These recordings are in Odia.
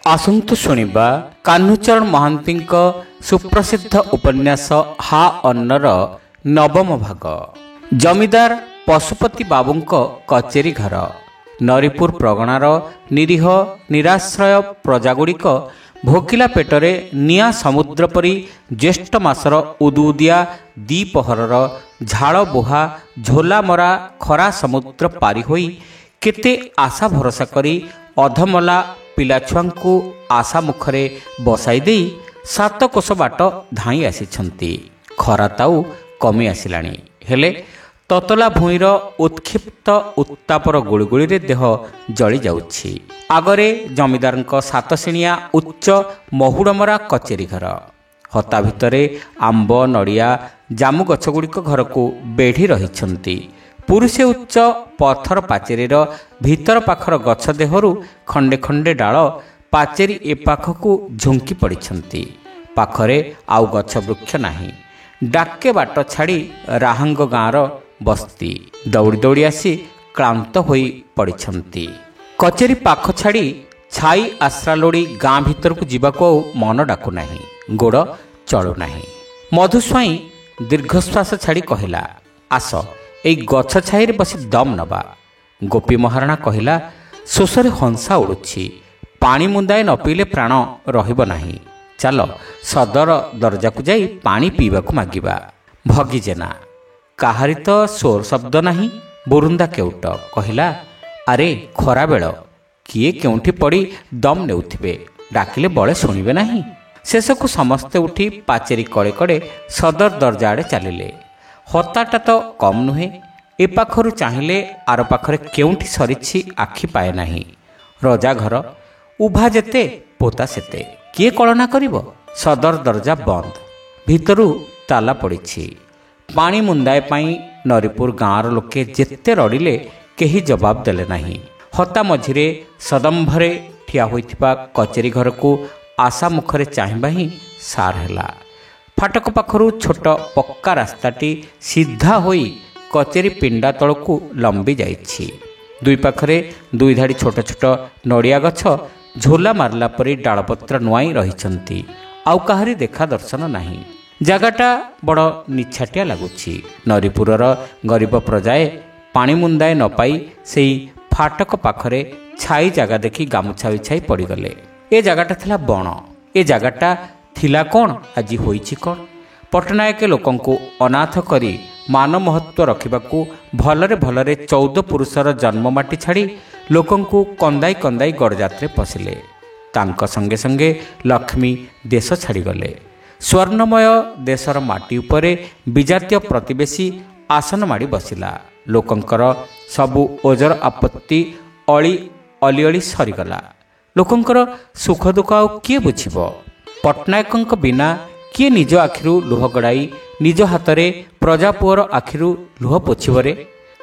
ଆସନ୍ତୁ ଶୁଣିବା କାହ୍ନୁଚରଣ ମହାନ୍ତିଙ୍କ ସୁପ୍ରସିଦ୍ଧ ଉପନ୍ୟାସ ହା ଅନ୍ନର ନବମ ଭାଗ। ଜମିଦାର ପଶୁପତି ବାବୁଙ୍କ କଚେରୀ ଘର। ନରିପୁର ପ୍ରଗଣାର ନିରୀହ ନିରାଶ୍ରୟ ପ୍ରଜାଗୁଡ଼ିକ ଭୋକିଲା ପେଟରେ ନିଆଁ ସମୁଦ୍ର ପରି ଜ୍ୟେଷ୍ଠ ମାସର ଉଦୁଉଦିଆ ଦ୍ୱିପହରର ଝାଳ ବୁହା ଝୋଲାମରା ଖରା ସମୁଦ୍ର ପାରି ହୋଇ କେତେ ଆଶା ଭରସା କରି ଅଧମଲା ପିଲାଛୁଆଙ୍କୁ ଆଶା ମୁଖରେ ବସାଇ ଦେଇ 7 କୋଶ ବାଟ ଧାଇଁ ଆସିଛନ୍ତି। ଖରା ତାଉ କମି ଆସିଲାଣି, ହେଲେ ତତଲା ଭୂଇଁର ଉତ୍କ୍ଷିପ୍ତ ଉତ୍ତାପର ଗୁଳିଗୁଳିରେ ଦେହ ଜଳି ଯାଉଛି। ଆଗରେ ଜମିଦାରଙ୍କ 7 ଶିଣିଆ ଉଚ୍ଚ ମହୁଡ଼ମରା କଚେରୀ ଘର। ହତା ଭିତରେ ଆମ୍ବ ନଡ଼ିଆ ଜାମୁ ଗଛଗୁଡ଼ିକ ଘରକୁ ବେଢ଼ି ରହିଛନ୍ତି। ପୁରୁଷେ ଉଚ୍ଚ ପଥର ପାଚେରୀର ଭିତର ପାଖର ଗଛ ଦେହରୁ ଖଣ୍ଡେ ଖଣ୍ଡେ ଡାଳ ପାଚେରୀ ଏ ପାଖକୁ ଝୁଙ୍କି ପଡ଼ିଛନ୍ତି। ପାଖରେ ଆଉ ଗଛ ବୃକ୍ଷ ନାହିଁ। ଡାକେ ବାଟ ଛାଡ଼ି ରାହାଙ୍ଗ ଗାଁର ବସ୍ତି ଦୌଡ଼ି ଦୌଡ଼ି ଆସି କ୍ଳାନ୍ତ ହୋଇ ପଡ଼ିଛନ୍ତି। କଚେରୀ ପାଖ ଛାଡ଼ି ଛାଇ ଆଶ୍ରା ଲୋଡ଼ି ଗାଁ ଭିତରକୁ ଯିବାକୁ ଆଉ ମନ ଡାକୁନାହିଁ, ଗୋଡ଼ ଚଳୁନାହିଁ। ମଧୁସ୍ୱାଇଁ ଦୀର୍ଘଶ୍ୱାସ ଛାଡ଼ି କହିଲା, ଆସ ଏଇ ଗଛ ଛାଇରେ ବସି ଦମ୍ ନେବା। ଗୋପୀ ମହାରଣା କହିଲା, ଶୋଷରେ ହଂସା ଉଡ଼ୁଛି, ପାଣି ମୁନ୍ଦାଏ ନ ପିଇଲେ ପ୍ରାଣ ରହିବ ନାହିଁ। ଚାଲ ସଦର ଦରଜାକୁ ଯାଇ ପାଣି ପିଇବାକୁ ମାଗିବା। ଭଗି ଜେନା, କାହାରି ତ ସ୍ୱର ଶବ୍ଦ ନାହିଁ। ବୁରୁନ୍ଦା କେଉଟ କହିଲା, ଆରେ ଖରାବେଳ, କିଏ କେଉଁଠି ପଡ଼ି ଦମ୍ ନେଉଥିବେ, ଡାକିଲେ ବଳେ ଶୁଣିବେ ନାହିଁ। ଶେଷକୁ ସମସ୍ତେ ଉଠି ପାଚେରୀ କଡ଼େ କଡ଼େ ସଦର ଦରଜା ଆଡ଼େ ଚାଲିଲେ। ହତାଟା ତ କମ୍ ନୁହେଁ। ଏ ପାଖରୁ ଚାହିଁଲେ ଆର ପାଖରେ କେଉଁଠି ସରିଛି ଆଖି ପାଏ ନାହିଁ। ରଜା ଘର, ଉଭା ଯେତେ ପୋତା ସେତେ, କିଏ କଳନା କରିବ? ସଦର ଦରଜା ବନ୍ଦ, ଭିତରୁ ତାଲା ପଡ଼ିଛି। ପାଣି ମୁନ୍ଦାଏ ପାଇଁ ନରିପୁର ଗାଁର ଲୋକେ ଯେତେ ରଡ଼ିଲେ କେହି ଜବାବ ଦେଲେ ନାହିଁ। ହତା ମଝିରେ ସଦମ୍ଭରେ ଠିଆ ହୋଇଥିବା କଚେରୀ ଘରକୁ ଆଶା ମୁଖରେ ଚାହିଁବା ହିଁ ସାର ହେଲା। ଫାଟକ ପାଖରୁ ଛୋଟ ପକ୍କା ରାସ୍ତାଟି ସିଧା ହୋଇ କଚେରୀ ପିଣ୍ଡା ତଳକୁ ଲମ୍ବି ଯାଇଛି। ଦୁଇ ପାଖରେ 2 ଧାଡ଼ି ଛୋଟ ଛୋଟ ନଡ଼ିଆ ଗଛ ଝୋଲା ମାରିଲା ପରି ଡାଳପତ୍ର ନୁଆଇଁ ରହିଛନ୍ତି। ଆଉ କାହାରି ଦେଖା ଦର୍ଶନ ନାହିଁ। ଜାଗାଟା ବଡ଼ ନିଛାଟିଆ ଲାଗୁଛି। ନରିପୁରର ଗରିବ ପ୍ରଜାଏ ପାଣି ମୁନ୍ଦାଏ ନ ପାଇ ସେଇ ଫାଟକ ପାଖରେ ଛାଇ ଜାଗା ଦେଖି ଗାମୁଛା ବିଛାଇ ପଡ଼ିଗଲେ। ଏ ଜାଗାଟା ଥିଲା ବଣ। ଏ ଜାଗାଟା ଥିଲା କ'ଣ, ଆଜି ହୋଇଛି କ'ଣ? ପଟ୍ଟନାୟକ ଲୋକଙ୍କୁ ଅନାଥ କରି ମାନ ମହତ୍ଵ ରଖିବାକୁ ଭଲରେ ଭଲରେ 14 ପୁରୁଷର ଜନ୍ମମାଟି ଛାଡ଼ି ଲୋକଙ୍କୁ କନ୍ଦାଇ କନ୍ଦାଇ ଗଡ଼ଜାତରେ ପଶିଲେ। ତାଙ୍କ ସଙ୍ଗେ ସଙ୍ଗେ ଲକ୍ଷ୍ମୀ ଦେଶ ଛାଡ଼ିଗଲେ। ସ୍ୱର୍ଣ୍ଣମୟ ଦେଶର ମାଟି ଉପରେ ବିଜାତୀୟ ପ୍ରତିବେଶୀ ଆସନ ମାଡ଼ି ବସିଲା। ଲୋକଙ୍କର ସବୁ ଓଜର ଆପତ୍ତି ଅଲିଅଳି ସରିଗଲା। ଲୋକଙ୍କର ସୁଖ ଦୁଃଖ ଆଉ କିଏ ବୁଝିବ? ପଟ୍ଟନାୟକଙ୍କ ବିନା କିଏ ନିଜ ଆଖିରୁ ଲୁହ ଗଡ଼ାଇ ନିଜ ହାତରେ ପ୍ରଜାପୁଅର ଆଖିରୁ ଲୁହ ପୋଛିବରେ?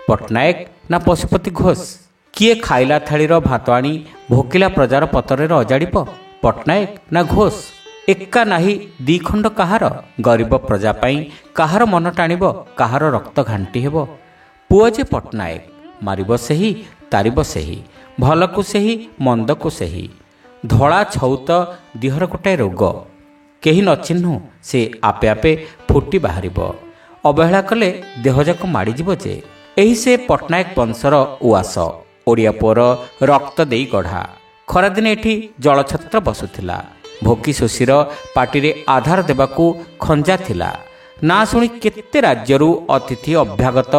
ପଟ୍ଟନାୟକ ନା ପଶୁପତି ଘୋଷ? କିଏ ଖାଇଲା ଥାଳିର ଭାତ ଆଣି ଭୋକିଲା ପ୍ରଜାର ପତରରେ ଅଜାଡ଼ିବ? ପଟ୍ଟନାୟକ ନା ଘୋଷ? ଏକା ନାହିଁ ଦିଖଣ୍ଡ କାହାର? ଗରିବ ପ୍ରଜା ପାଇଁ କାହାର ମନ ଟାଣିବ, କାହାର ରକ୍ତ ଘାଣ୍ଟି ହେବ? ପୁଅ ଯେ ପଟ୍ଟନାୟକ, ମାରିବ ସେହି, ତାରିବ ସେହି, ଭଲକୁ ସେହି, ମନ୍ଦକୁ ସେହି। ଧଳା ଛଉତ ଦିହର ଗୋଟାଏ ରୋଗ, କେହି ନ ଚିହ୍ନୁ ସେ ଆପେ ଆପେ ଫୁଟି ବାହାରିବ। ଅବହେଳା କଲେ ଦେହଯାକ ମାଡ଼ିଯିବ ଯେ। ଏହି ସେ ପଟ୍ଟନାୟକ ବଂଶର ଉଆସ, ଓଡ଼ିଆ ପୁଅର ରକ୍ତ ଦେଇ ଗଢ଼ା। ଖରାଦିନେ ଏଠି ଜଳଛତ୍ର ବସୁଥିଲା। ଭୋକି ଶୋଷୀର ପାଟିରେ ଆଧାର ଦେବାକୁ ଖଞ୍ଜା ଥିଲା। ନା ଶୁଣି କେତେ ରାଜ୍ୟରୁ ଅତିଥି ଅଭ୍ୟାଗତ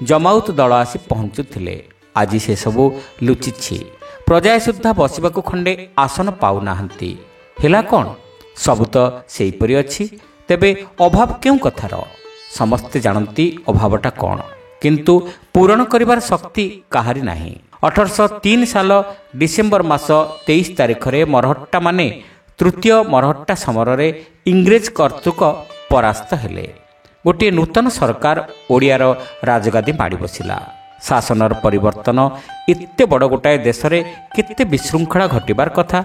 ଜମାଉତ ଦଳ ଆସି ପହଞ୍ଚୁଥିଲେ। ଆଜି ସେସବୁ ଲୁଚିଛି। ପ୍ରଜାଏ ସୁଦ୍ଧା ବସିବାକୁ ଖଣ୍ଡେ ଆସନ ପାଉନାହାନ୍ତି। ହେଲା କ'ଣ? ସବୁ ତ ସେହିପରି ଅଛି। ତେବେ ଅଭାବ କେଉଁ କଥାର? ସମସ୍ତେ ଜାଣନ୍ତି ଅଭାବଟା କ'ଣ, କିନ୍ତୁ ପୂରଣ କରିବାର ଶକ୍ତି କାହାରି ନାହିଁ। 1803 ସାଲ ଡିସେମ୍ବର ମାସ 23 ତାରିଖରେ ମରହଟ୍ଟାମାନେ ତୃତୀୟ ମରହଟ୍ଟା ସମରରେ ଇଂରେଜ କର୍ତ୍ତୃକ ପରାସ୍ତ ହେଲେ। ଗୋଟିଏ ନୂତନ ସରକାର ଓଡ଼ିଆର ରାଜଗାଦି ମାଡ଼ି ବସିଲା। ଶାସନର ପରିବର୍ତ୍ତନ ଏତେ ବଡ଼ ଗୋଟାଏ ଦେଶରେ କେତେ ବିଶୃଙ୍ଖଳା ଘଟିବାର କଥା।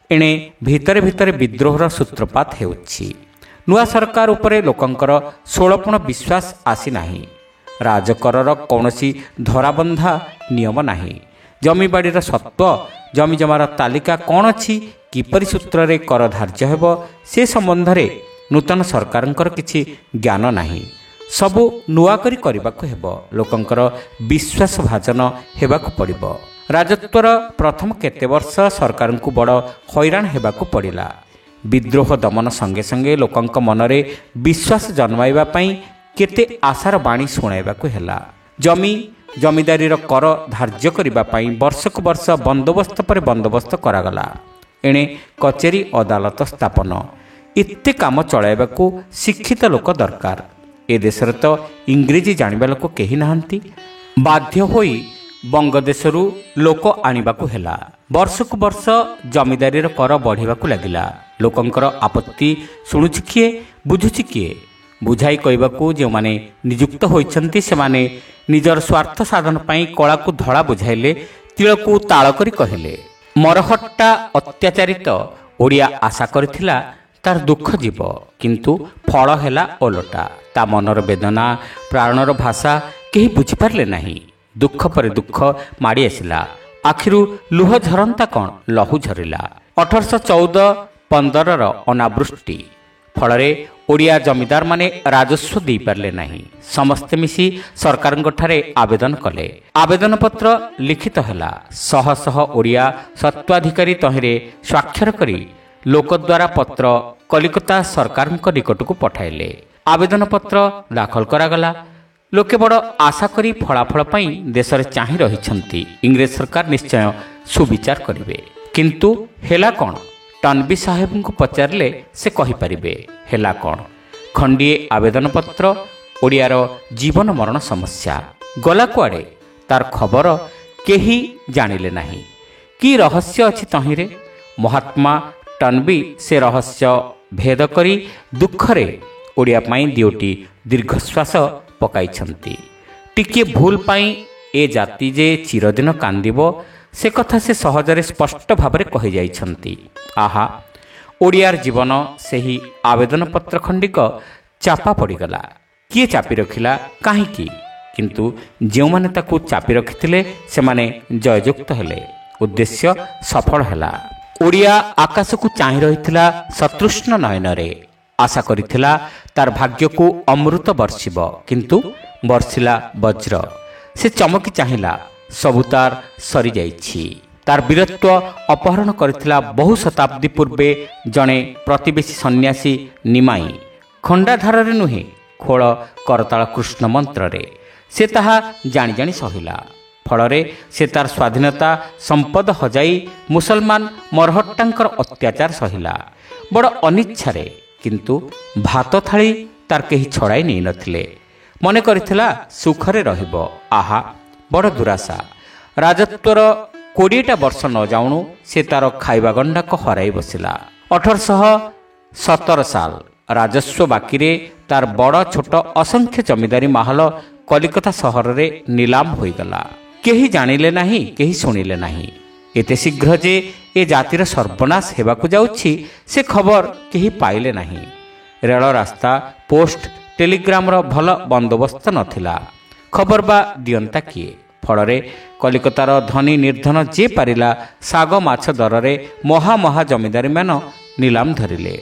ଏଣେ ଭିତରେ ଭିତରେ ବିଦ୍ରୋହର ସୂତ୍ରପାତ ହେଉଛି। ନୂଆ ସରକାର ଉପରେ ଲୋକଙ୍କର ଷୋଳପଣ ବିଶ୍ୱାସ ଆସିନାହିଁ। ରାଜକରର କୌଣସି ଧରାବନ୍ଧା ନିୟମ ନାହିଁ। ଜମିବାଡ଼ିର ସତ୍ତ୍ୱ, ଜମିଜମାର ତାଲିକା କ'ଣ ଅଛି କିପରି ସୂତ୍ରରେ କର ଧାର୍ଯ୍ୟ ହେବ ସେ ସମ୍ବନ୍ଧରେ ନୂତନ ସରକାରଙ୍କର କିଛି ଜ୍ଞାନ ନାହିଁ। ସବୁ ନୂଆ କରି କରିବାକୁ ହେବ। ଲୋକଙ୍କର ବିଶ୍ୱାସ ଭାଜନ ହେବାକୁ ପଡ଼ିବ। ରାଜତ୍ୱର ପ୍ରଥମ କେତେ ବର୍ଷ ସରକାରଙ୍କୁ ବଡ଼ ହଇରାଣ ହେବାକୁ ପଡ଼ିଲା। ବିଦ୍ରୋହ ଦମନ ସଙ୍ଗେ ସଙ୍ଗେ ଲୋକଙ୍କ ମନରେ ବିଶ୍ୱାସ ଜନ୍ମାଇବା ପାଇଁ କେତେ ଆଶାର ବାଣୀ ଶୁଣାଇବାକୁ ହେଲା। ଜମିଦାରୀର କର ଧାର୍ଯ୍ୟ କରିବା ପାଇଁ ବର୍ଷକୁ ବର୍ଷ ବନ୍ଦୋବସ୍ତ ପରେ ବନ୍ଦୋବସ୍ତ କରାଗଲା। ଏଣେ କଚେରୀ ଅଦାଲତ ସ୍ଥାପନ। ଏତେ କାମ ଚଳାଇବାକୁ ଶିକ୍ଷିତ ଲୋକ ଦରକାର। ଏ ଦେଶରେ ତ ଇଂରେଜୀ ଜାଣିବା ଲୋକ କେହି ନାହାନ୍ତି। ବାଧ୍ୟ ହୋଇ ବଙ୍ଗଦେଶରୁ ଲୋକ ଆଣିବାକୁ ହେଲା। ବର୍ଷକୁ ବର୍ଷ ଜମିଦାରୀର କର ବଢ଼ିବାକୁ ଲାଗିଲା। ଲୋକଙ୍କର ଆପତ୍ତି ଶୁଣୁଛି କିଏ, ବୁଝୁଛି କିଏ? ବୁଝାଇ କହିବାକୁ ଯେଉଁମାନେ ନିଯୁକ୍ତ ହୋଇଛନ୍ତି ସେମାନେ ନିଜର ସ୍ୱାର୍ଥ ସାଧନ ପାଇଁ କଳାକୁ ଧଳା ବୁଝାଇଲେ, ତିଳକୁ ତାଳ କରି କହିଲେ। ମରହଟ୍ଟା ଅତ୍ୟାଚାରିତ ଓଡ଼ିଆ ଆଶା କରିଥିଲା ତାର ଦୁଃଖ ଯିବ, କିନ୍ତୁ ଫଳ ହେଲା ଓଲଟା। ତା ମନର ବେଦନା, ପ୍ରାଣର ଭାଷା କେହି ବୁଝିପାରିଲେ ନାହିଁ। ଦୁଃଖ ପରେ ଦୁଃଖ ମାଡ଼ି ଆସିଲା। ଆଖିରୁ ଲୁହ ଝରନ୍ତା କ'ଣ, ଲହୁ ଝରିଲା। 1814-15ର ଅନାବୃଷ୍ଟି ଫଳରେ ଓଡ଼ିଆ ଜମିଦାରମାନେ ରାଜସ୍ୱ ଦେଇପାରିଲେ ନାହିଁ। ସମସ୍ତେ ମିଶି ସରକାରଙ୍କଠାରେ ଆବେଦନ କଲେ। ଆବେଦନପତ୍ର ଲିଖିତ ହେଲା। ଶହ ଶହ ଓଡ଼ିଆ ସତ୍ତ୍ୱାଧିକାରୀ ତହିଁରେ ସ୍ୱାକ୍ଷର କରି ଲୋକଦ୍ୱାରା ପତ୍ର କଲିକତା ସରକାରଙ୍କ ନିକଟକୁ ପଠାଇଲେ। ଆବେଦନପତ୍ର ଦାଖଲ କରାଗଲା। ଲୋକେ ବଡ଼ ଆଶା କରି ଫଳାଫଳ ପାଇଁ ଦେଶରେ ଚାହିଁ ରହିଛନ୍ତି। ଇଂରେଜ ସରକାର ନିଶ୍ଚୟ ସୁବିଚାର କରିବେ। କିନ୍ତୁ ହେଲା କ'ଣ? ଟନବୀ ସାହେବଙ୍କୁ ପଚାରିଲେ ସେ କହିପାରିବେ ହେଲା କ'ଣ। ଖଣ୍ଡିଏ ଆବେଦନପତ୍ର, ଓଡ଼ିଆର ଜୀବନ ମରଣ ସମସ୍ୟା। ଗଲା କୁଆଡ଼େ ତାର ଖବର କେହି ଜାଣିଲେ ନାହିଁ। କି ରହସ୍ୟ ଅଛି ତହିଁରେ? ମହାତ୍ମା ଟନବୀ ସେ ରହସ୍ୟ ଭେଦ କରି ଦୁଃଖରେ ଓଡ଼ିଆ ପାଇଁ ଦିଓଟି ଦୀର୍ଘଶ୍ୱାସ ପକାଇଛନ୍ତି। ଟିକିଏ ଭୁଲ ପାଇଁ ଏ ଜାତି ଯେ ଚିରଦିନ କାନ୍ଦିବ ସେ କଥା ସେ ସହଜରେ ସ୍ପଷ୍ଟ ଭାବରେ କହିଯାଇଛନ୍ତି। ଆହା, ଓଡ଼ିଆର ଜୀବନ ସେହି ଆବେଦନପତ୍ର ଖଣ୍ଡିକ ଚାପା ପଡ଼ିଗଲା। କିଏ ଚାପି ରଖିଲା, କାହିଁକି? କିନ୍ତୁ ଯେଉଁମାନେ ତାକୁ ଚାପି ରଖିଥିଲେ ସେମାନେ ଜୟଯୁକ୍ତ ହେଲେ। ଉଦ୍ଦେଶ୍ୟ ସଫଳ ହେଲା। ଓଡ଼ିଆ ଆକାଶକୁ ଚାହିଁ ରହିଥିଲା ସତୃଷ୍ଣ ନୟନରେ। ଆଶା କରିଥିଲା ତାର ଭାଗ୍ୟକୁ ଅମୃତ ବର୍ଷିବ, କିନ୍ତୁ ବର୍ଷିଲା ବଜ୍ର। ସେ ଚମକି ଚାହିଁଲା, ସବୁ ତାର ସରିଯାଇଛି। ତାର ବୀରତ୍ୱ ଅପହରଣ କରିଥିଲା ବହୁ ଶତାବ୍ଦୀ ପୂର୍ବେ ଜଣେ ପ୍ରତିବେଶୀ ସନ୍ନ୍ୟାସୀ ନିମାଇ। ଖଣ୍ଡାଧାରରେ ନୁହେଁ, ଖୋଳ କରତାଳ କୃଷ୍ଣ ମନ୍ତ୍ରରେ। ସେ ତାହା ଜାଣି ଜାଣି ସହିଲା। ଫଳରେ ସେ ତାର ସ୍ୱାଧୀନତା ସମ୍ପଦ ହଜାଇ ମୁସଲମାନ ମରହଟ୍ଟାଙ୍କର ଅତ୍ୟାଚାର ସହିଲା ବଡ଼ ଅନିଚ୍ଛାରେ। କିନ୍ତୁ ଭାତ ଥାଳି ତାର କେହି ଛଡ଼ାଇ ନେଇନଥିଲେ। ମନେ କରିଥିଲା ସୁଖରେ ରହିବ। ଆହା, ବଡ଼ ଦୁରାଶା। ରାଜତ୍ୱର 20ଟା ବର୍ଷ ନ ଯାଉଣୁ ସେ ତାର ଖାଇବା ଗଣ୍ଡାକ ହରାଇ ବସିଲା। 1817 ସାଲ ରାଜସ୍ୱ ବାକିରେ ତାର ବଡ଼ ଛୋଟ ଅସଂଖ୍ୟ ଜମିଦାରୀ ମାହଲ କଲିକତା ସହରରେ ନିଲାମ ହୋଇଗଲା। କେହି ଜାଣିଲେ ନାହିଁ, କେହି ଶୁଣିଲେ ନାହିଁ। ଏତେ ଶୀଘ୍ର ଯେ ଏ ଜାତିର ସର୍ବନାଶ ହେବାକୁ ଯାଉଛି ସେ ଖବର କେହି ପାଇଲେ ନାହିଁ। ରେଳ ରାସ୍ତା, ପୋଷ୍ଟ, ଟେଲିଗ୍ରାମର ଭଲ ବନ୍ଦୋବସ୍ତ ନଥିଲା। ଖବର ବା ଦିଅନ୍ତା କିଏ? ଫଳରେ କଲିକତାର ଧନୀ ନିର୍ଦ୍ଧନ ଯେ ପାରିଲା ଶାଗ ମାଛ ଦରରେ ମହା ଜମିଦାରୀମାନ ନିଲାମ ଧରିଲେ।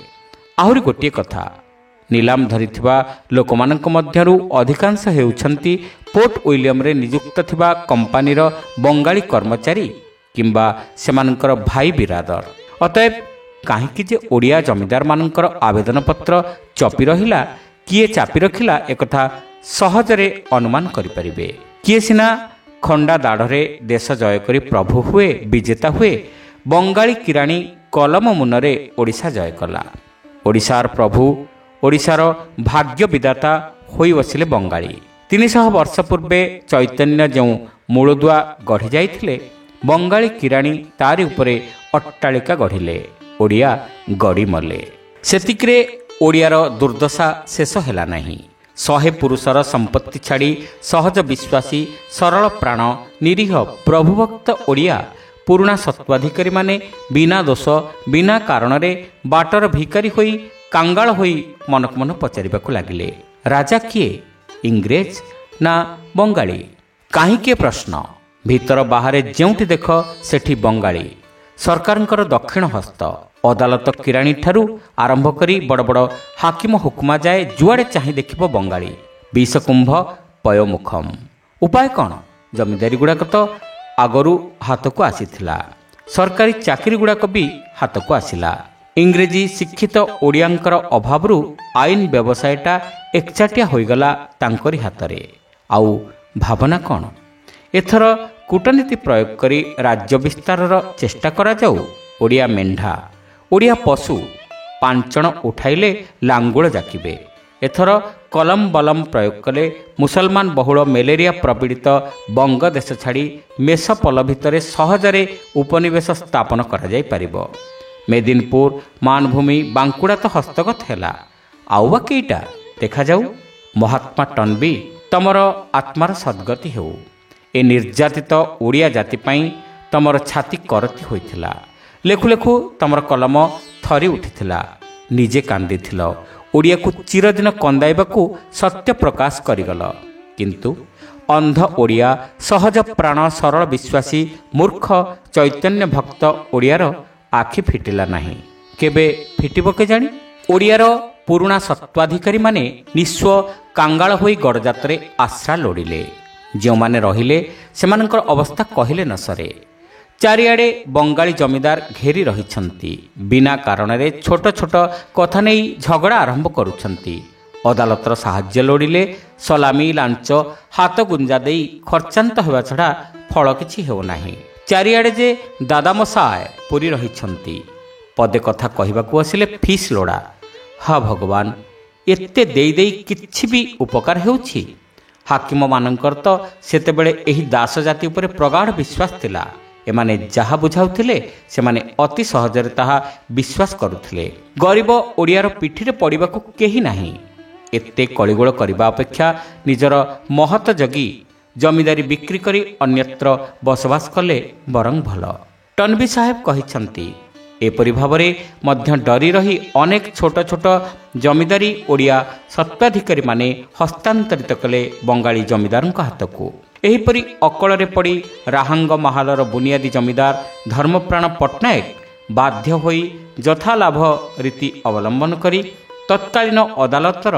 ଆହୁରି ଗୋଟିଏ କଥା, ନିଲାମ ଧରିଥିବା ଲୋକମାନଙ୍କ ମଧ୍ୟରୁ ଅଧିକାଂଶ ହେଉଛନ୍ତି ପୋର୍ଟ ୱିଲିୟମରେ ନିଯୁକ୍ତ ଥିବା କମ୍ପାନୀର ବଙ୍ଗାଳୀ କର୍ମଚାରୀ କିମ୍ବା ସେମାନଙ୍କର ଭାଇ ବିରାଦର। ଅତଏବ କାହିଁକି ଯେ ଓଡ଼ିଆ ଜମିଦାରମାନଙ୍କର ଆବେଦନପତ୍ର ଚପି ରହିଲା, କିଏ ଚାପି ରଖିଲା, ଏକଥା ସହଜରେ ଅନୁମାନ କରିପାରିବେ। କିଏ ସିନା ଖଣ୍ଡା ଦାଢ଼ରେ ଦେଶ ଜୟ କରି ପ୍ରଭୁ ହୁଏ, ବିଜେତା ହୁଏ। ବଙ୍ଗାଳୀ କିରାଣୀ କଲମ ମୁନରେ ଓଡ଼ିଶା ଜୟ କଲା। ଓଡ଼ିଶାର ପ୍ରଭୁ, ଓଡ଼ିଶାର ଭାଗ୍ୟ ବିଧାତା ହୋଇ ବସିଲେ ବଙ୍ଗାଳୀ। 300 ବର୍ଷ ପୂର୍ବେ ଚୈତନ୍ୟ ଯେଉଁ ମୂଳଦୁଆ ଗଢ଼ି ଯାଇଥିଲେ, ବଙ୍ଗାଳୀ କିରାଣୀ ତାରି ଉପରେ ଅଟ୍ଟାଳିକା ଗଢ଼ିଲେ। ଓଡ଼ିଆ ଗଡ଼ି ମଲେ। ସେତିକିରେ ଓଡ଼ିଆର ଦୁର୍ଦ୍ଦଶା ଶେଷ ହେଲା ନାହିଁ। 100 ପୁରୁଷର ସମ୍ପତ୍ତି ଛାଡ଼ି ସହଜ ବିଶ୍ୱାସୀ, ସରଳ ପ୍ରାଣ, ନିରୀହ ପ୍ରଭୁଭକ୍ତ ଓଡ଼ିଆ ପୁରୁଣା ସତ୍ତ୍ୱାଧିକାରୀମାନେ ବିନା ଦୋଷ, ବିନା କାରଣରେ ବାଟର ଭିକାରୀ ହୋଇ, କାଙ୍ଗାଳ ହୋଇ ମନକୁ ମନ ପଚାରିବାକୁ ଲାଗିଲେ, ରାଜା କିଏ? ଇଂରେଜ ନା ବଙ୍ଗାଳୀ? କାହିଁକି ପ୍ରଶ୍ନ? ଭିତର ବାହାରେ ଯେଉଁଠି ଦେଖ ସେଠି ବଙ୍ଗାଳୀ। ସରକାରଙ୍କର ଦକ୍ଷିଣ ହସ୍ତ। ଅଦାଲତ କିରାଣୀ ଠାରୁ ଆରମ୍ଭ କରି ବଡ଼ ବଡ଼ ହାକିମ ହୁକୁମା ଯାଏ ଯୁଆଡ଼େ ଚାହିଁ ଦେଖିବ ବଙ୍ଗାଳୀ। ବିଷକୁମ୍ଭ ପୟୋମୁଖମ୍। ଉପାୟ କ'ଣ? ଜମିଦାରୀ ଗୁଡ଼ାକ ତ ଆଗରୁ ହାତକୁ ଆସିଥିଲା, ସରକାରୀ ଚାକିରି ଗୁଡ଼ାକ ବି ହାତକୁ ଆସିଲା। ଇଂରେଜୀ ଶିକ୍ଷିତ ଓଡ଼ିଆଙ୍କର ଅଭାବରୁ ଆଇନ ବ୍ୟବସାୟଟା ଏକଚାଟିଆ ହୋଇଗଲା ତାଙ୍କରି ହାତରେ। ଆଉ ଭାବନା କ'ଣ? ଏଥର କୂଟନୀତି ପ୍ରୟୋଗ କରି ରାଜ୍ୟ ବିସ୍ତାରର ଚେଷ୍ଟା କରାଯାଉ। ଓଡ଼ିଆ ମେଣ୍ଢା, ଓଡ଼ିଆ ପଶୁ ପାଞ୍ଚଣ ଉଠାଇଲେ ଲାଙ୍ଗୁଳ ଜାକିବେ। ଏଥର କଲମ ବଲମ ପ୍ରୟୋଗ କଲେ ମୁସଲମାନ ବହୁଳ ମ୍ୟାଲେରିଆ ପ୍ରପୀଡ଼ିତ ବଙ୍ଗ ଦେଶ ଛାଡ଼ି ମେଷପଲ ଭିତରେ ସହଜରେ ଉପନିବେଶ ସ୍ଥାପନ କରାଯାଇପାରିବ। ମେଦିନପୁର, ମାନଭୂମି, ବାଙ୍କୁଡ଼ା ତ ହସ୍ତଗତ ହେଲା। ଆଉ ବା କେଇଟା ଦେଖାଯାଉ। ମହାତ୍ମା ଟନବୀ, ତମର ଆତ୍ମାର ସଦ୍ଗତି ହେଉ। ଏ ନିର୍ଯାତିତ ଓଡ଼ିଆ ଜାତି ପାଇଁ ତମର ଛାତି କରତି ହୋଇଥିଲା। ଲେଖୁ ଲେଖୁ ତମର କଲମ ଥରି ଉଠିଥିଲା। ନିଜେ କାନ୍ଦିଥିଲ। ଓଡ଼ିଆକୁ ଚିରଦିନ କନ୍ଦାଇବାକୁ ସତ୍ୟ ପ୍ରକାଶ କରିଗଲ। କିନ୍ତୁ ଅନ୍ଧ ଓଡ଼ିଆ, ସହଜ ପ୍ରାଣ, ସରଳ ବିଶ୍ୱାସୀ, ମୂର୍ଖ ଚୈତନ୍ୟ ଭକ୍ତ ଓଡ଼ିଆର ଆଖି ଫିଟିଲା ନାହିଁ। କେବେ ଫିଟିବ କେଜାଣି? ଓଡ଼ିଆର ପୁରୁଣା ସତ୍ତ୍ୱାଧିକାରୀମାନେ ନିଃସ୍ୱ କାଙ୍ଗାଳ ହୋଇ ଗଡ଼ଜାତରେ ଆଶ୍ରା ଲୋଡ଼ିଲେ। ଯେଉଁମାନେ ରହିଲେ ସେମାନଙ୍କର ଅବସ୍ଥା କହିଲେ ନ ସରେ। ଚାରିଆଡ଼େ ବଙ୍ଗାଳୀ ଜମିଦାର ଘେରି ରହିଛନ୍ତି। ବିନା କାରଣରେ ଛୋଟ ଛୋଟ କଥା ନେଇ ଝଗଡ଼ା ଆରମ୍ଭ କରୁଛନ୍ତି। ଅଦାଲତର ସାହାଯ୍ୟ ଲୋଡ଼ିଲେ ସଲାମି, ଲାଞ୍ଚ ହାତ ଗୁଞ୍ଜା ଦେଇ ଖର୍ଚ୍ଚାନ୍ତ ହେବା ଛଡ଼ା ଫଳ କିଛି ହେଉନାହିଁ। ଚାରିଆଡ଼େ ଯେ ଦାଦାମଶାୟ ପୁରି ରହିଛନ୍ତି। ପଦେ କଥା କହିବାକୁ ଆସିଲେ ଫିସ୍ ଲୋଡ଼ା। ହା ଭଗବାନ, ଏତେ ଦେଇ ଦେଇ କିଛି ବି ଉପକାର ହେଉଛି? ହାକିମମାନଙ୍କର ତ ସେତେବେଳେ ଏହି ଦାସ ଜାତି ଉପରେ ପ୍ରଗାଢ଼ ବିଶ୍ୱାସ ଥିଲା। ଏମାନେ ଯାହା ବୁଝାଉଥିଲେ ସେମାନେ ଅତି ସହଜରେ ତାହା ବିଶ୍ୱାସ କରୁଥିଲେ। ଗରିବ ଓଡ଼ିଆର ପିଠିରେ ପଡ଼ିବାକୁ କେହି ନାହିଁ। ଏତେ କଳିଗୋଳ କରିବା ଅପେକ୍ଷା ନିଜର ମହତ ଜଗି ଜମିଦାରୀ ବିକ୍ରି କରି ଅନ୍ୟତ୍ର ବସବାସ କଲେ ବରଂ ଭଲ। ଟନବୀ ସାହେବ କହିଛନ୍ତି, ଏପରି ଭାବରେ ମଧ୍ୟ ଡରି ରହି ଅନେକ ଛୋଟ ଛୋଟ ଜମିଦାରୀ ଓଡ଼ିଆ ସତ୍ତ୍ୱାଧିକାରୀମାନେ ହସ୍ତାନ୍ତରିତ କଲେ ବଙ୍ଗାଳୀ ଜମିଦାରଙ୍କ ହାତକୁ। ଏହିପରି ଅକଳରେ ପଡ଼ି ରାହାଙ୍ଗ ମାହାଲର ବୁନିଆଦୀ ଜମିଦାର ଧର୍ମପ୍ରାଣ ପଟ୍ଟନାୟକ ବାଧ୍ୟ ହୋଇ ଯଥାଲାଭ ରୀତି ଅବଲମ୍ବନ କରି ତତ୍କାଳୀନ ଅଦାଲତର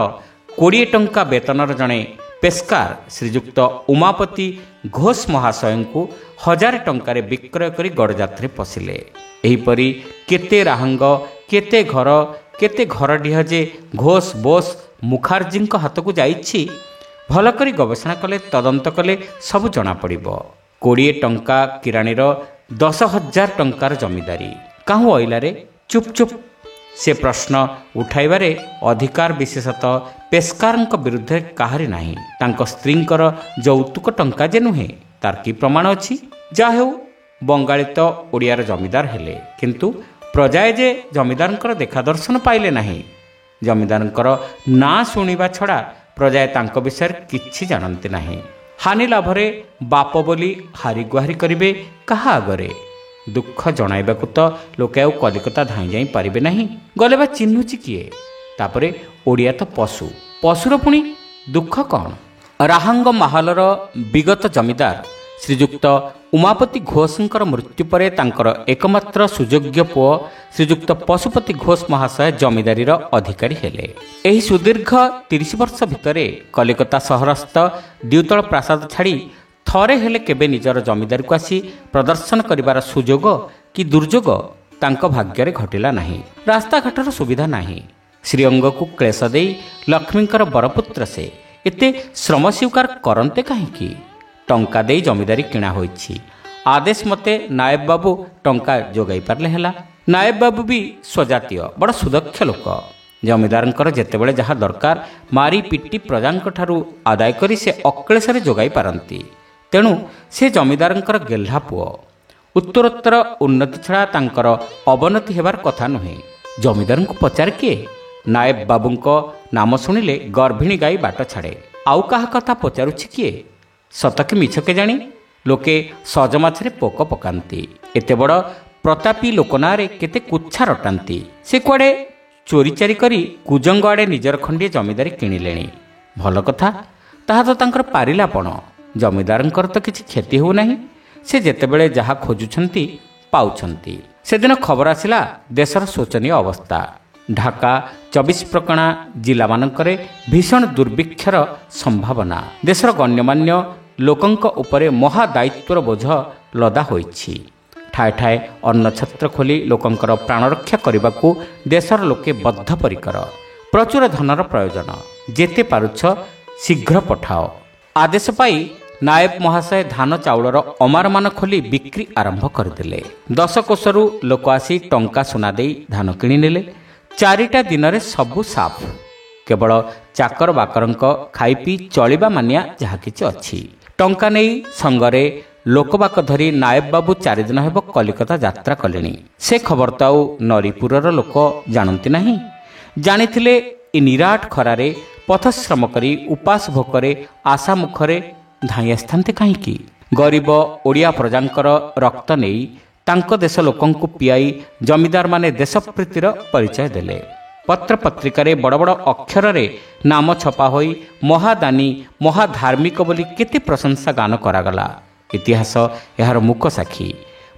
20 ଟଙ୍କା ବେତନର ଜଣେ ପେସ୍କାର ଶ୍ରୀଯୁକ୍ତ ଉମାପତି ଘୋଷ ମହାଶୟଙ୍କୁ 1000 ଟଙ୍କାରେ ବିକ୍ରୟ କରି ଗଡ଼ଜାତରେ ପଶିଲେ। ଏହିପରି କେତେ ରାହାଙ୍ଗ, କେତେ ଘରଡିହ ଯେ ଘୋଷ ବୋଷ ମୁଖାର୍ଜୀଙ୍କ ହାତକୁ ଯାଇଛି, ଭଲ କରି ଗବେଷଣା କଲେ, ତଦନ୍ତ କଲେ ସବୁ ଜଣାପଡ଼ିବ। 20 ଟଙ୍କା କିରାଣୀର 10,000 ଟଙ୍କାର ଜମିଦାରୀ କାହୁଁ ଅଇଲାରେ? ଚୁପ୍ ଚୁପ୍। ସେ ପ୍ରଶ୍ନ ଉଠାଇବାରେ ଅଧିକାର ବିଶେଷତଃ ପେସ୍କାରଙ୍କ ବିରୁଦ୍ଧରେ କାହାରି ନାହିଁ। ତାଙ୍କ ସ୍ତ୍ରୀଙ୍କର ଯୌତୁକ ଟଙ୍କା ଯେ ନୁହେଁ, ତାର କି ପ୍ରମାଣ ଅଛି? ଯାହା ହେଉ, ବଙ୍ଗାଳୀ ତ ଓଡ଼ିଆର ଜମିଦାର ହେଲେ, କିନ୍ତୁ ପ୍ରଜାଏ ଯେ ଜମିଦାରଙ୍କର ଦେଖାଦର୍ଶନ ପାଇଲେ ନାହିଁ। ଜମିଦାରଙ୍କର ନାଁ ଶୁଣିବା ଛଡ଼ା ପ୍ରଜାଏ ତାଙ୍କ ବିଷୟରେ କିଛି ଜାଣନ୍ତି ନାହିଁ। ହାନି ଲାଭରେ ବାପ ବୋଲି ହାରି ଗୁହାରି କରିବେ କାହା ଆଗରେ? ଦୁଃଖ ଜଣାଇବାକୁ ତ ଲୋକେ ଆଉ କଲିକତା ଧାଇଁ ଯାଇ ପାରିବେ ନାହିଁ। ଗଲେ ବା ଚିହ୍ନୁଛି କିଏ? ତାପରେ ଓଡ଼ିଆ ତ ପଶୁ, ପଶୁର ପୁଣି ଦୁଃଖ କ'ଣ? ରାହାଙ୍ଗ ମାହାଲର ବିଗତ ଜମିଦାର ଶ୍ରୀଯୁକ୍ତ ଉମାପତି ଘୋଷଙ୍କର ମୃତ୍ୟୁ ପରେ ତାଙ୍କର ଏକମାତ୍ର ସୁଯୋଗ୍ୟ ପୁଅ ଶ୍ରୀଯୁକ୍ତ ପଶୁପତି ଘୋଷ ମହାଶୟ ଜମିଦାରୀର ଅଧିକାରୀ ହେଲେ। ଏହି ସୁଦୀର୍ଘ 30 ବର୍ଷ ଭିତରେ କଲିକତା ସହରସ୍ଥ ଦ୍ୱିତଳ ପ୍ରାସାଦ ଛାଡ଼ି ଥରେ ହେଲେ କେବେ ନିଜର ଜମିଦାରୀକୁ ଆସି ପ୍ରଦର୍ଶନ କରିବାର ସୁଯୋଗ କି ଦୁର୍ଯୋଗ ତାଙ୍କ ଭାଗ୍ୟରେ ଘଟିଲା ନାହିଁ। ରାସ୍ତାଘାଟର ସୁବିଧା ନାହିଁ। ଶ୍ରୀଅଙ୍ଗକୁ କ୍ଲେଶ ଦେଇ ଲକ୍ଷ୍ମୀଙ୍କର ବରପୁତ୍ର ସେ ଏତେ ଶ୍ରମ ସ୍ୱୀକାର କରନ୍ତେ କାହିଁକି? ଟଙ୍କା ଦେଇ ଜମିଦାରୀ କିଣା ହୋଇଛି। ଆଦେଶ ମତେ ନାଏବ ବାବୁ ଟଙ୍କା ଯୋଗାଇ ପାରିଲେ ହେଲା। ନାଏବ ବାବୁ ବି ସ୍ୱଜାତୀୟ, ବଡ଼ ସୁଦକ୍ଷ ଲୋକ। ଜମିଦାରଙ୍କର ଯେତେବେଳେ ଯାହା ଦରକାର ମାରି ପିଟି ପ୍ରଜାଙ୍କ ଠାରୁ ଆଦାୟ କରି ସେ ଅକ୍ଳେଶରେ ଯୋଗାଇ ପାରନ୍ତି। ତେଣୁ ସେ ଜମିଦାରଙ୍କର ଗେହ୍ଲା ପୁଅ। ଉତ୍ତରୋତ୍ତର ଉନ୍ନତି ଛଡ଼ା ତାଙ୍କର ଅବନତି ହେବାର କଥା ନୁହେଁ। ଜମିଦାରଙ୍କୁ ପଚାରେ କିଏ? ନାଏବ ବାବୁଙ୍କ ନାମ ଶୁଣିଲେ ଗର୍ଭିଣୀ ଗାଈ ବାଟ ଛାଡ଼େ। ଆଉ କାହା କଥା ପଚାରୁଛି କିଏ? ସତ କି ମିଛ କେଜାଣି, ଲୋକେ ସଜ ମାଛରେ ପୋକ ପକାନ୍ତି। ଏତେ ବଡ଼ ପ୍ରତାପୀ ଲୋକ ନାଁରେ କେତେ କୁଚ୍ଛା ରଟାନ୍ତି। ସେ କୁଆଡ଼େ ଚୋରି ଚାରି କରି କୁଜଙ୍ଗ ଆଡ଼େ ନିଜର ଖଣ୍ଡିଏ ଜମିଦାରୀ କିଣିଲେଣି। ଭଲ କଥା, ତାହା ତ ତାଙ୍କର ପାରିଲାପଣ। ଜମିଦାରଙ୍କର ତ କିଛି କ୍ଷତି ହେଉନାହିଁ। ସେ ଯେତେବେଳେ ଯାହା ଖୋଜୁଛନ୍ତି ପାଉଛନ୍ତି। ସେଦିନ ଖବର ଆସିଲା ଦେଶର ଶୋଚନୀୟ ଅବସ୍ଥା। ଢାକା 24 ପ୍ରଗଣା ଜିଲ୍ଲାମାନଙ୍କରେ ଭୀଷଣ ଦୁର୍ଭିକ୍ଷର ସମ୍ଭାବନା। ଦେଶର ଗଣ୍ୟମାନ୍ୟ ଲୋକଙ୍କ ଉପରେ ମହା ଦାୟିତ୍ୱର ବୋଝ ଲଦା ହୋଇଛି। ଠାଏ ଠାଏ ଅନ୍ନଛତ୍ର ଖୋଲି ଲୋକଙ୍କର ପ୍ରାଣରକ୍ଷା କରିବାକୁ ଦେଶର ଲୋକେ ବଦ୍ଧପରିକର। ପ୍ରଚୁର ଧନର ପ୍ରୟୋଜନ। ଯେତେ ପାରୁଛ ଶୀଘ୍ର ପଠାଅ। ଆଦେଶ ପାଇ ନାଏବ ମହାଶୟ ଧାନ ଚାଉଳର ଅମାରମାନ ଖୋଲି ବିକ୍ରି ଆରମ୍ଭ କରିଦେଲେ। 10 କୋଶରୁ ଲୋକ ଆସି ଟଙ୍କା ସୁନା ଦେଇ ଧାନ କିଣିନେଲେ। 4ଟା ଦିନରେ ସବୁ ସାଫ। କେବଳ ଚାକର ବାକରଙ୍କ ଖାଇ ପିଇ ଚଳିବା ମାନିଆ ଯାହା କିଛି ଅଛି। ଟଙ୍କା ନେଇ ସଙ୍ଗରେ ଲୋକବାକ ଧରି ନାଏବ ବାବୁ 4 ଦିନ ହେବ କଲିକତା ଯାତ୍ରା କଲେଣି। ସେ ଖବର ତ ଆଉ ନରିପୁରର ଲୋକ ଜାଣନ୍ତି ନାହିଁ। ଜାଣିଥିଲେ ଏ ନିରାଟ ଖରାରେ ପଥଶ୍ରମ କରି ଉପାସ ଭୋକରେ ଆଶା ମୁଖରେ ଧାଇଁ ଆସିଥାନ୍ତେ କାହିଁକି? ଗରିବ ଓଡ଼ିଆ ପ୍ରଜାଙ୍କର ରକ୍ତ ନେଇ ତାଙ୍କ ଦେଶ ଲୋକଙ୍କୁ ପିଆଇ ଜମିଦାରମାନେ ଦେଶପ୍ରୀତିର ପରିଚୟ ଦେଲେ। ପତ୍ରପତ୍ରିକାରେ ବଡ଼ ବଡ଼ ଅକ୍ଷରରେ ନାମ ଛପା ହୋଇ ମହାଦାନୀ ମହାଧାର୍ମିକ ବୋଲି କେତେ ପ୍ରଶଂସା ଗାନ କରାଗଲା। ଇତିହାସ ଏହାର ମୂକ ସାକ୍ଷୀ।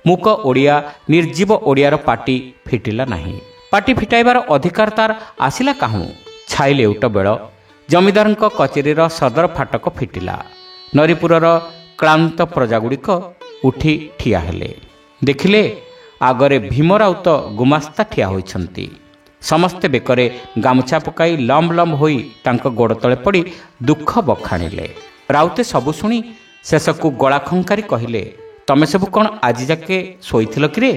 ମୂକ ଓଡ଼ିଆ ନିର୍ଜୀବ ଓଡ଼ିଆର ପାଟି ଫିଟିଲା ନାହିଁ। ପାଟି ଫିଟାଇବାର ଅଧିକାର ତାର ଆସିଲା କାହୁଁ? ଛାଇ ଲେଉଟ ବେଳ ଜମିଦାରଙ୍କ କଚେରୀର ସଦର ଫାଟକ ଫିଟିଲା। ନରିପୁରର କ୍ଳାନ୍ତ ପ୍ରଜାଗୁଡ଼ିକ ଉଠି ଠିଆ ହେଲେ। ଦେଖିଲେ ଆଗରେ ଭୀମ ରାଉତ ଗୁମାସ୍ତା ଠିଆ ହୋଇଛନ୍ତି। ସମସ୍ତେ ବେକରେ ଗାମୁଛା ପକାଇ ଲମ୍ବ ଲମ୍ବ ହୋଇ ତାଙ୍କ ଗୋଡ଼ ତଳେ ପଡ଼ି ଦୁଃଖ ବଖାଣିଲେ। ରାଉତେ ସବୁ ଶୁଣି ଶେଷକୁ ଗଳା ଖଙ୍କାରି କହିଲେ, ତମେ ସବୁ କ'ଣ ଆଜି ଯାକେ ଶୋଇଥିଲ କିରେ?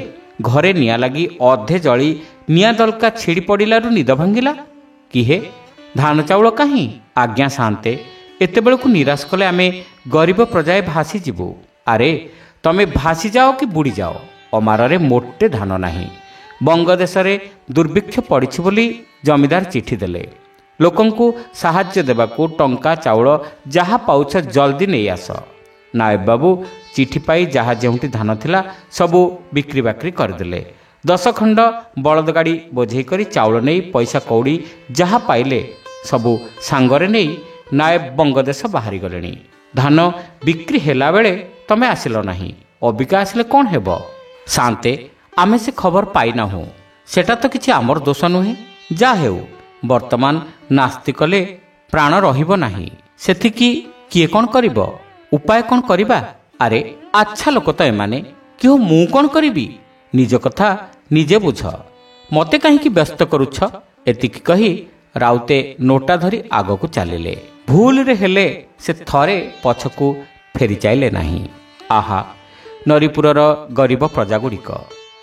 ଘରେ ନିଆଁ ଲାଗି ଅଧେ ଜଳି ନିଆଁ ଦଲକା ଛିଡ଼ି ପଡ଼ିଲାରୁ ନିଦ ଭାଙ୍ଗିଲା କି ହେ? ଧାନ ଚାଉଳ କାହିଁ? ଆଜ୍ଞା ସାନ୍ତେ, ଏତେବେଳକୁ ନିରାଶ କଲେ ଆମେ ଗରିବ ପ୍ରଜାଏ ଭାସିଯିବୁ। ଆରେ ତମେ ଭାସିଯାଅ କି ବୁଡ଼ିଯାଅ, ଅମାରରେ ମୋଟେ ଧାନ ନାହିଁ। ବଙ୍ଗଦେଶରେ ଦୁର୍ଭିକ୍ଷ ପଡ଼ିଛି ବୋଲି ଜମିଦାର ଚିଠି ଦେଲେ। ଲୋକଙ୍କୁ ସାହାଯ୍ୟ ଦେବାକୁ ଟଙ୍କା ଚାଉଳ ଯାହା ପାଉଛ ଜଲ୍ଦି ନେଇ ଆସ। ନାଏବ ବାବୁ ଚିଠି ପାଇ ଯାହା ଯେଉଁଠି ଧାନ ଥିଲା ସବୁ ବିକ୍ରି ବାକ୍ରି କରିଦେଲେ। 10 ଖଣ୍ଡ ବଳଦ ଗାଡ଼ି ବୋଝେଇ କରି ଚାଉଳ ନେଇ ପଇସା କଉଡ଼ି ଯାହା ପାଇଲେ ସବୁ ସାଙ୍ଗରେ ନେଇ ନାଏବ ବଙ୍ଗଦେଶ ବାହାରିଗଲେଣି। ଧାନ ବିକ୍ରି ହେଲା ବେଳେ ତମେ ଆସିଲ ନାହିଁ। ଅବିକା ଆସିଲେ କ'ଣ ହେବ? ସାନ୍ତେ, ଆମେ ସେ ଖବର ପାଇନାହୁଁ। ସେଟା ତ କିଛି ଆମର ଦୋଷ ନୁହେଁ। ଯାହା ହେଉ, ବର୍ତ୍ତମାନ ନାସ୍ତି କଲେ ପ୍ରାଣ ରହିବ ନାହିଁ। ସେତିକି କିଏ କ'ଣ କରିବ? ଉପାୟ କ'ଣ କରିବା? ଆରେ ଆଚ୍ଛା ଲୋକ ତ ଏମାନେ। କିହ ମୁଁ କ'ଣ କରିବି? ନିଜ କଥା ନିଜେ ବୁଝ। ମୋତେ କାହିଁକି ବ୍ୟସ୍ତ କରୁଛ? ଏତିକି କହି ରାଉତେ ନୋଟା ଧରି ଆଗକୁ ଚାଲିଲେ। ଭୁଲରେ ହେଲେ ସେ ଥରେ ପଛକୁ ଫେରି ଚାଇଲେ ନାହିଁ। ଆହା, ନରିପୁରର ଗରିବ ପ୍ରଜାଗୁଡ଼ିକ!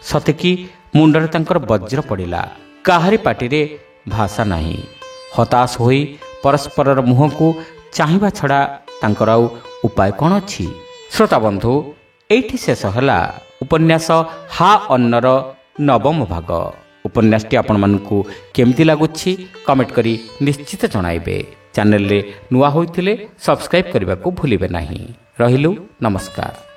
ସତେକି ମୁଣ୍ଡରେ ତାଙ୍କର ବଜ୍ର ପଡ଼ିଲା। କାହାରି ପାଟିରେ ଭାଷା ନାହିଁ। ହତାଶ ହୋଇ ପରସ୍ପରର ମୁହଁକୁ ଚାହିଁବା ଛଡ଼ା ତାଙ୍କର ଆଉ ଉପାୟ କ'ଣ ଅଛି? ଶ୍ରୋତାବନ୍ଧୁ, ଏଇଠି ଶେଷ ହେଲା ଉପନ୍ୟାସ ହା ଅନ୍ନର 9ମ ଭାଗ। ଉପନ୍ୟାସଟି ଆପଣମାନଙ୍କୁ କେମିତି ଲାଗୁଛି କମେଣ୍ଟ କରି ନିଶ୍ଚିତ ଜଣାଇବେ। ଚ୍ୟାନେଲରେ ନୂଆ ହୋଇଥିଲେ ସବସ୍କ୍ରାଇବ୍ କରିବାକୁ ଭୁଲିବେ ନାହିଁ। ରହିଲୁ, ନମସ୍କାର।